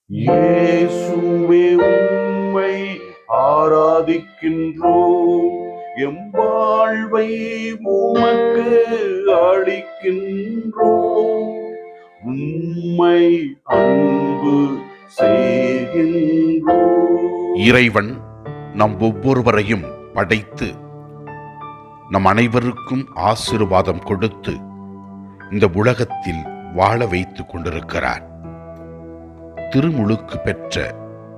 இயேசுவே உம்மை ஆராதிக்கின்றோம், எம் வாழ்வை உமக்கு அளிக்கின்றோம், உம்மை அன்பு செய்கின்றோம். இறைவன் நம் ஒவ்வொருவரையும் படைத்து நம் அனைவருக்கும் ஆசீர்வாதம் கொடுத்து இந்த உலகத்தில் வாழ வைத்துக் கொண்டிருக்கிறார். திருமுழுக்கு பெற்ற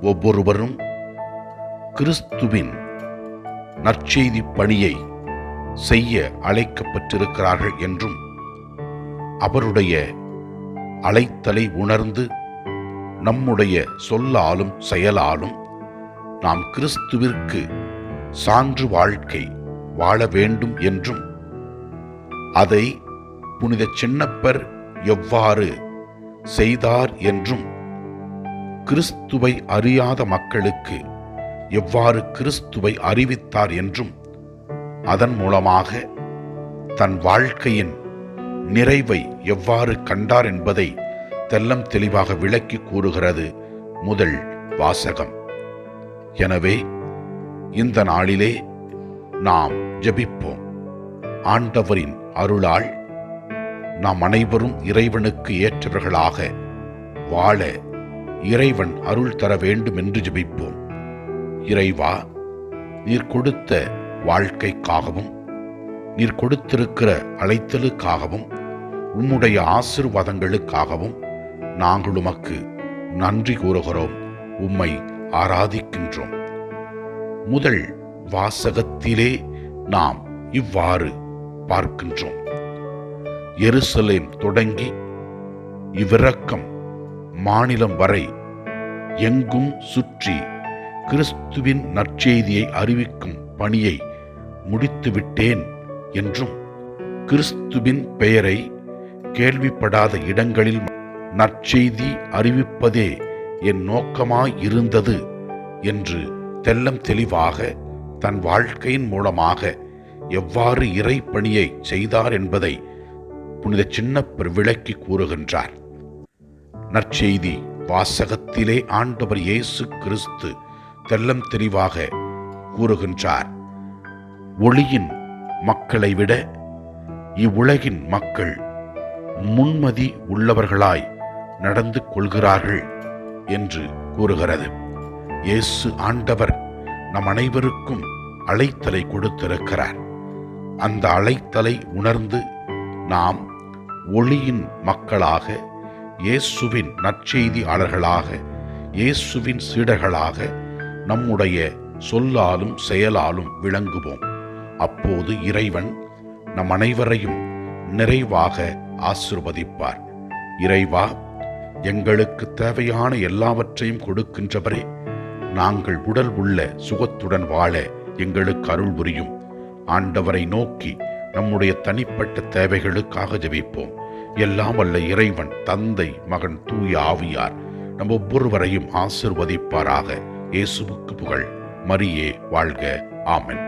ஒவ்வொருவரும் கிறிஸ்துவின் நற்செய்தி பணியை செய்ய அழைக்கப்பட்டிருக்கிறார்கள் என்றும், அவருடைய அழைத்தலை உணர்ந்து நம்முடைய சொல்லாலும் செயலாலும் நாம் கிறிஸ்துவிற்கு சான்று வாழ்க்கை வாழ வேண்டும் என்றும், அதை புனித சின்னப்பர் எவ்வாறு செய்தார் என்றும், கிறிஸ்துவை அறியாத மக்களுக்கு எவ்வாறு கிறிஸ்துவை அறிவித்தார் என்றும், அதன் மூலமாக தன் வாழ்க்கையின் நிறைவை எவ்வாறு கண்டார் என்பதை தெல்லம் தெளிவாக விளக்கி கூறுகிறது முதல் வாசகம். எனவே இந்த நாளிலே நாம் ஜெபிப்போம். ஆண்டவரின் அருளால் நாம் அனைவரும் இறைவனுக்கு ஏற்றவர்களாக வாழ இறைவன் அருள் தர வேண்டும் என்று ஜெபிப்போம். இறைவா, நீர் கொடுத்த வாழ்க்கைக்காகவும் நீர் கொடுத்திருக்கிற அழைத்தலுக்காகவும் உம்முடைய ஆசீர்வாதங்களுக்காகவும் நாங்கள் உமக்கு நன்றி கூறுகிறோம், உம்மை ஆராதிக்கின்றோம். முதல் வாசகத்திலே நாம் இவ்வாறு பார்க்கின்றோம். எருசலேம் தொடங்கி இவ்விரக்கம் மாநிலம் வரை எங்கும் சுற்றி கிறிஸ்துவின் நற்செய்தியை அறிவிக்கும் பணியை முடித்துவிட்டேன் என்றும், கிறிஸ்துவின் பெயரை கேள்விப்படாத இடங்களில் நற்செய்தி அறிவிப்பதே என் நோக்கமாயிருந்தது என்று தெல்லம் தெளிவாக தன் வாழ்க்கையின் மூலமாக எவ்வாறு இறை பணியை செய்தார் என்பதை புனித சின்னப்பர் விளக்கி கூறுகின்றார். நற்செய்தி வாசகத்திலே ஆண்டவர் இயேசு கிறிஸ்து தெல்லம் தெளிவாக கூறுகின்றார், ஒளியின் மக்களை விட இவ்வுலகின் மக்கள் முன்மதி உள்ளவர்களாய் நடந்து கொள்கிறார்கள் என்று கூறுகிறது. இயேசு ஆண்டவர் நம் அனைவருக்கும் அழைத்தலை கொடுத்திருக்கிறார். அந்த அழைத்தலை உணர்ந்து நாம் ஒளியின் மக்களாக, இயேசுவின் நற்செய்தியாளர்களாக, இயேசுவின் சீடர்களாக நம்முடைய சொல்லாலும் செயலாலும் விளங்குவோம். அப்போது இறைவன் நம் அனைவரையும் நிறைவாக ஆசீர்வதிப்பார். இறைவா, எங்களுக்கு தேவையான எல்லாவற்றையும் கொடுக்கின்றவரே, நாங்கள் உடல் உள்ள சுகத்துடன் வாழ எங்களுக்கு அருள் புரியும். ஆண்டவரை நோக்கி நம்முடைய தனிப்பட்ட தேவைகளுக்காக ஜெபிப்போம். எல்லாம் வல்ல இறைவன் தந்தை, மகன், தூய ஆவியார் நம் ஒவ்வொருவரையும் ஆசீர்வதிப்பாராக. இயேசுவுக்கு புகழ். மரியே வாழ்க. ஆமென்.